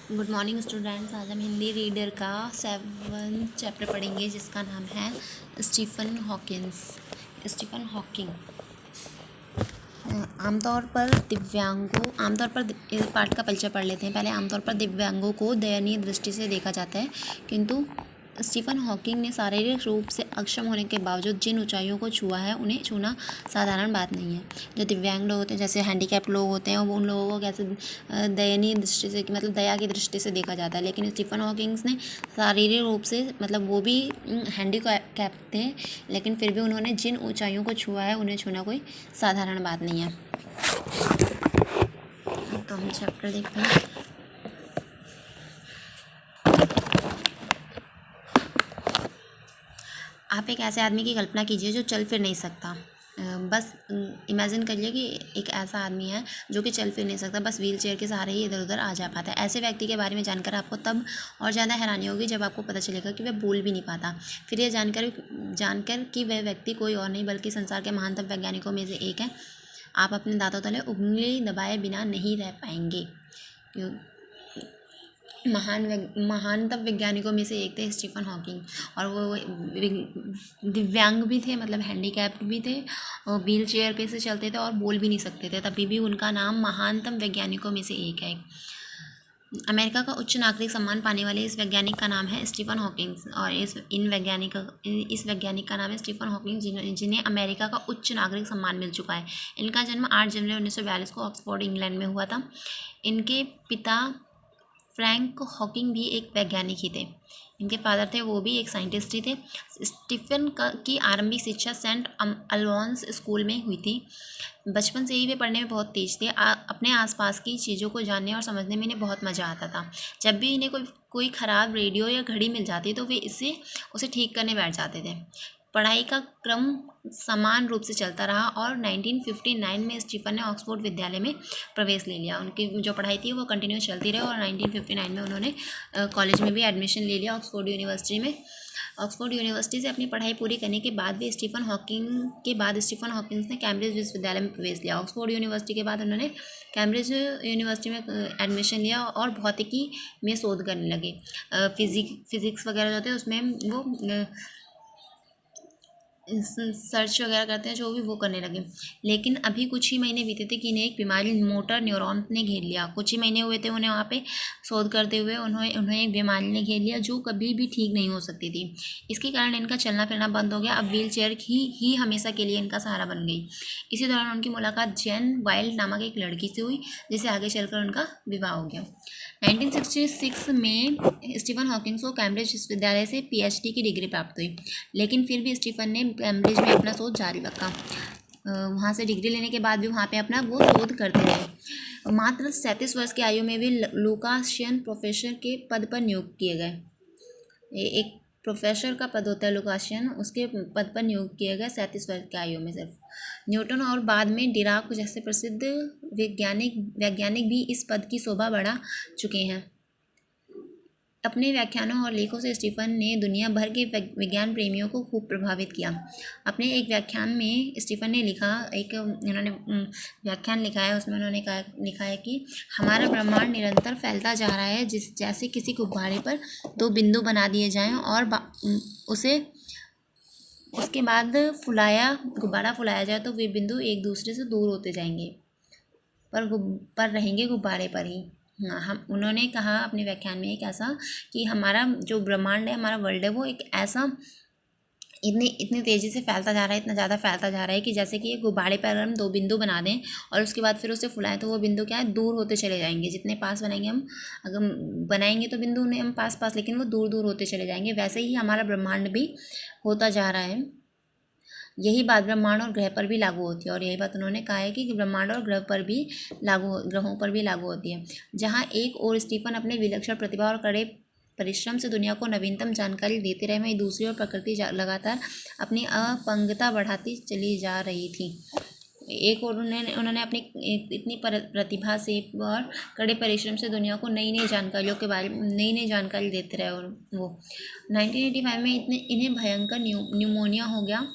Good morning students. आज हम Hindi reader का 7th चैप्टर पढ़ेंगे जिसका नाम है स्टीफन हॉकिंस। स्टीफन हॉकिंग आमतौर पर इस पाठ का परिचय पढ़ लेते हैं। पहले आमतौर पर दिव्यांगों को दयनीय दृष्टि से देखा जाता है, किंतु स्टीफन हॉकिंग ने शारीरिक रूप से अक्षम होने के बावजूद जिन ऊंचाइयों को छुआ है उन्हें छूना साधारण बात नहीं है। जो दिव्यांग लोग होते हैं, जैसे हैंडीकैप्ड लोग होते हैं, वो उन लोगों को कैसे दयनीय दृष्टि से, मतलब दया की दृष्टि से देखा जाता है, लेकिन स्टीफन हॉकिंग्स ने शारीरिक रूप से, मतलब वो भी हैंडीकैप थे, लेकिन फिर भी उन्होंने जिन ऊंचाइयों को छुआ है उन्हें छूना कोई साधारण बात नहीं है। तो हम चैप्टर देखते हैं। आप एक ऐसे आदमी की कल्पना कीजिए जो चल फिर नहीं सकता। बस इमेजिन करिए कि एक ऐसा आदमी है जो कि चल फिर नहीं सकता, बस व्हील चेयर के सहारे ही इधर उधर आ जा पाता है। ऐसे व्यक्ति के बारे में जानकर आपको तब और ज़्यादा हैरानी होगी जब आपको पता चलेगा कि वह बोल भी नहीं पाता। फिर यह जानकर कि वह व्यक्ति कोई और नहीं बल्कि संसार के महानतम वैज्ञानिकों में से एक है, आप अपने दांतों तले उंगली दबाए बिना नहीं रह पाएंगे। महानतम वैज्ञानिकों में से एक थे स्टीफन हॉकिंग, और वो दिव्यांग भी थे, मतलब हैंडीकैप्ड भी थे, और व्हील चेयर पे से चलते थे और बोल भी नहीं सकते थे, तभी भी उनका नाम महानतम वैज्ञानिकों में से एक है। अमेरिका का उच्च नागरिक सम्मान पाने वाले इस वैज्ञानिक का नाम है स्टीफन हॉकिंग, और इस वैज्ञानिक का नाम है स्टीफन हॉकिंग, जिन्हें अमेरिका का उच्च नागरिक सम्मान मिल चुका है। इनका जन्म 8 जनवरी 1942 को ऑक्सफोर्ड, इंग्लैंड में हुआ था। इनके पिता फ्रैंक हॉकिंग भी एक वैज्ञानिक ही थे। इनके फादर थे, वो भी एक साइंटिस्ट ही थे। स्टीफन की आरंभिक शिक्षा सेंट अल्फोंस स्कूल में हुई थी। बचपन से ही वे पढ़ने में बहुत तेज थे। अपने आसपास की चीज़ों को जानने और समझने में इन्हें बहुत मज़ा आता था। जब भी इन्हें कोई ख़राब रेडियो या घड़ी मिल जाती तो वे उसे ठीक करने बैठ जाते थे। पढ़ाई का क्रम समान रूप से चलता रहा और 1959 में स्टीफन ने ऑक्सफोर्ड विद्यालय में प्रवेश ले लिया। उनकी जो पढ़ाई थी वो कंटिन्यू चलती रही और 1959 में उन्होंने कॉलेज में भी एडमिशन ले लिया, ऑक्सफोर्ड यूनिवर्सिटी में। ऑक्सफोर्ड यूनिवर्सिटी से अपनी पढ़ाई पूरी करने के बाद स्टीफन हॉकिंग्स ने कैम्ब्रिज विश्वविद्यालय में प्रवेश लिया। ऑक्सफोर्ड यूनिवर्सिटी के बाद उन्होंने कैम्ब्रिज यूनिवर्सिटी में एडमिशन लिया और भौतिकी में शोध करने लगे। फिजिक्स वगैरह जो थे उसमें वो सर्च वगैरह करते हैं, जो भी वो करने लगे। लेकिन अभी कुछ ही महीने बीते थे कि इन्हें एक बीमारी मोटर न्यूरॉन ने घेर लिया। कुछ ही महीने हुए थे उन्हें वहाँ पे शोध करते हुए, उन्हें एक बीमारी ने घेर लिया जो कभी भी ठीक नहीं हो सकती थी। इसके कारण इनका चलना फिरना बंद हो गया। अब व्हील चेयर ही हमेशा के लिए इनका सहारा बन गई। इसी दौरान उनकी मुलाकात जैन वाइल्ड नामक एक लड़की से हुई, जिससे आगे चलकर उनका विवाह हो गया। 1966 में स्टीफन हॉकिंग्स को कैम्ब्रिज विश्वविद्यालय से PhD की डिग्री प्राप्त हुई, लेकिन फिर भी स्टीफन ने कैम्ब्रिज में अपना शोध जारी रखा। वहाँ से डिग्री लेने के बाद भी वहाँ पे अपना वो शोध करते रहे। मात्र 37 वर्ष की आयु में भी लुकाशियन प्रोफेसर के पद पर नियुक्त किए गए। एक प्रोफेसर का पद होता है लुकाशियन, उसके पद पर नियुक्त किए गए 37 वर्ष की आयु में सिर्फ। न्यूटन और बाद में डिराक जैसे प्रसिद्ध वैज्ञानिक भी इस पद की शोभा बढ़ा चुके हैं। अपने व्याख्यानों और लेखों से स्टीफन ने दुनिया भर के विज्ञान प्रेमियों को खूब प्रभावित किया। अपने एक व्याख्यान में स्टीफन ने उन्होंने व्याख्यान लिखा है, उसमें उन्होंने लिखा है कि हमारा ब्रह्मांड निरंतर फैलता जा रहा है, जैसे किसी गुब्बारे पर 2 बिंदु बना दिए जाएं और उसके बाद गुब्बारा फुलाया जाए तो वे बिंदु एक दूसरे से दूर होते जाएंगे, पर रहेंगे गुब्बारे पर ही। हाँ, उन्होंने कहा अपने व्याख्यान में एक ऐसा कि हमारा जो ब्रह्मांड है, हमारा वर्ल्ड है, वो एक ऐसा इतनी तेज़ी से फैलता जा रहा है, इतना ज़्यादा फैलता जा रहा है कि जैसे कि एक गुब्बारे पर अगर हम 2 बिंदु बना दें और उसके बाद फिर उसे फुलाएं तो वो बिंदु क्या है, दूर होते चले जाएंगे। जितने पास बनाएंगे हम, अगर बनाएंगे तो बिंदु उन्हें हम पास, लेकिन वो दूर दूर होते चले जाएंगे। वैसे ही हमारा ब्रह्मांड भी होता जा रहा है। यही बात ब्रह्मांड और ग्रह पर भी लागू होती है, और यही बात उन्होंने कहा है कि ब्रह्मांड और ग्रहों पर भी लागू होती है। जहाँ एक और स्टीफन अपने विलक्षण प्रतिभा और कड़े परिश्रम से दुनिया को नवीनतम जानकारी देते रहे, वहीं दूसरी ओर प्रकृति लगातार अपनी अपंगता बढ़ाती चली जा रही थी। एक और उन्होंने अपनी इतनी प्रतिभा से और कड़े परिश्रम से दुनिया को नई नई जानकारियों के बारे में नई नई जानकारी देते रहे। और वो 1985 में इन्हें भयंकर न्यूमोनिया हो गया।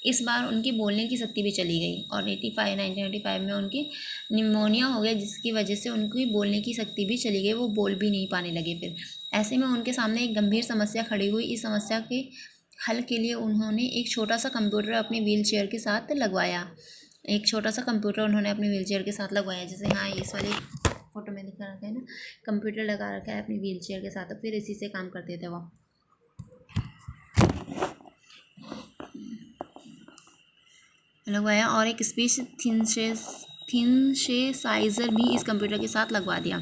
इस बार उनकी बोलने की शक्ति भी चली गई और 1985 में उनकी निमोनिया हो गया, जिसकी वजह से उनकी बोलने की शक्ति भी चली गई। वो बोल भी नहीं पाने लगे फिर। ऐसे में उनके सामने एक गंभीर समस्या खड़ी हुई। इस समस्या के हल के लिए उन्होंने एक छोटा सा कंप्यूटर अपनी व्हील चेयर के साथ लगवाया। एक छोटा सा कंप्यूटर उन्होंने अपनी व्हील चेयर के साथ लगवाया, जैसे हाँ इस वाले फोटो में दिखा रखा है ना, कंप्यूटर लगा रखा है अपनी व्हील चेयर के साथ। फिर इसी से काम करते थे वो। लगवाया और एक स्पीच थिनसेसाइजर भी इस कंप्यूटर के साथ लगवा दिया।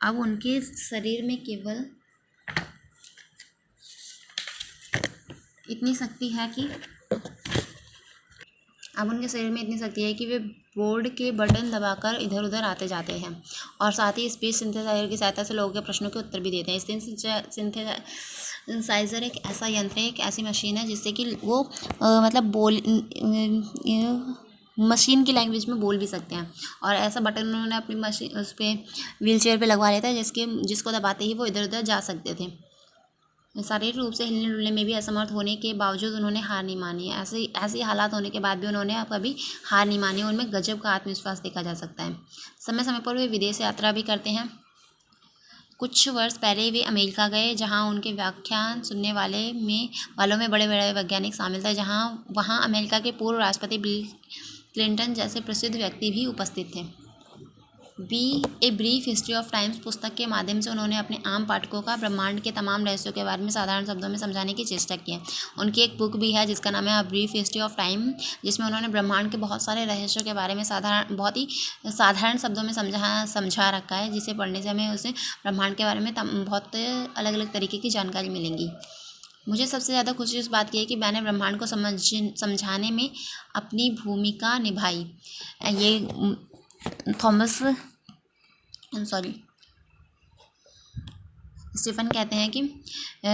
अब उनके शरीर में केवल इतनी शक्ति है कि वे बोर्ड के बटन दबाकर इधर उधर आते जाते हैं और साथ ही स्पीच सिंथेसाइजर की सहायता से लोगों के प्रश्नों के उत्तर भी देते हैं। सिंथेसाइजर एक ऐसा यंत्र है, एक ऐसी मशीन है जिससे कि वो मशीन की लैंग्वेज में बोल भी सकते हैं। और ऐसा बटन उन्होंने अपनी मशीन उस पर व्हील चेयर पर लगवा लिया था जिसको दबाते ही वो इधर उधर जा सकते थे। शारीरिक रूप से हिलने डुलने में भी असमर्थ होने के बावजूद उन्होंने हार नहीं मानी। ऐसे हालात होने के बाद भी उन्होंने कभी हार नहीं मानी। उनमें गजब का आत्मविश्वास देखा जा सकता है। समय समय पर वे विदेश यात्रा भी करते हैं। कुछ वर्ष पहले वे अमेरिका गए, जहां उनके व्याख्यान सुनने वालों में बड़े बड़े वैज्ञानिक शामिल थे। वहां अमेरिका के पूर्व राष्ट्रपति बिल क्लिंटन जैसे प्रसिद्ध व्यक्ति भी उपस्थित थे। A brief history of times पुस्तक के माध्यम से उन्होंने अपने आम पाठकों का ब्रह्मांड के तमाम रहस्यों के बारे में साधारण शब्दों में समझाने की चेष्टा की है। उनकी एक बुक भी है जिसका नाम है a brief history of time, जिसमें उन्होंने ब्रह्मांड के बहुत सारे रहस्यों के बारे में बहुत ही साधारण शब्दों में समझा रखा है, जिसे पढ़ने से हमें उसे ब्रह्मांड के बारे में बहुत अलग अलग तरीके की जानकारी मिलेंगी। मुझे सबसे ज़्यादा खुशी इस बात की है कि मैंने ब्रह्मांड को समझाने में अपनी भूमिका निभाई। ये स्टीफन कहते हैं कि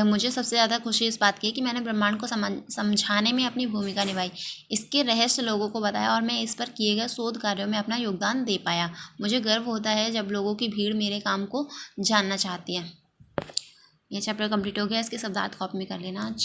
मुझे सबसे ज़्यादा खुशी इस बात की है कि मैंने ब्रह्मांड को समझाने में अपनी भूमिका निभाई, इसके रहस्य लोगों को बताया और मैं इस पर किए गए शोध कार्यों में अपना योगदान दे पाया। मुझे गर्व होता है जब लोगों की भीड़ मेरे काम को जानना चाहती है। ये चैप्टर कंप्लीट हो गया। इसके शब्दार्थ कॉपी में कर लेना आज।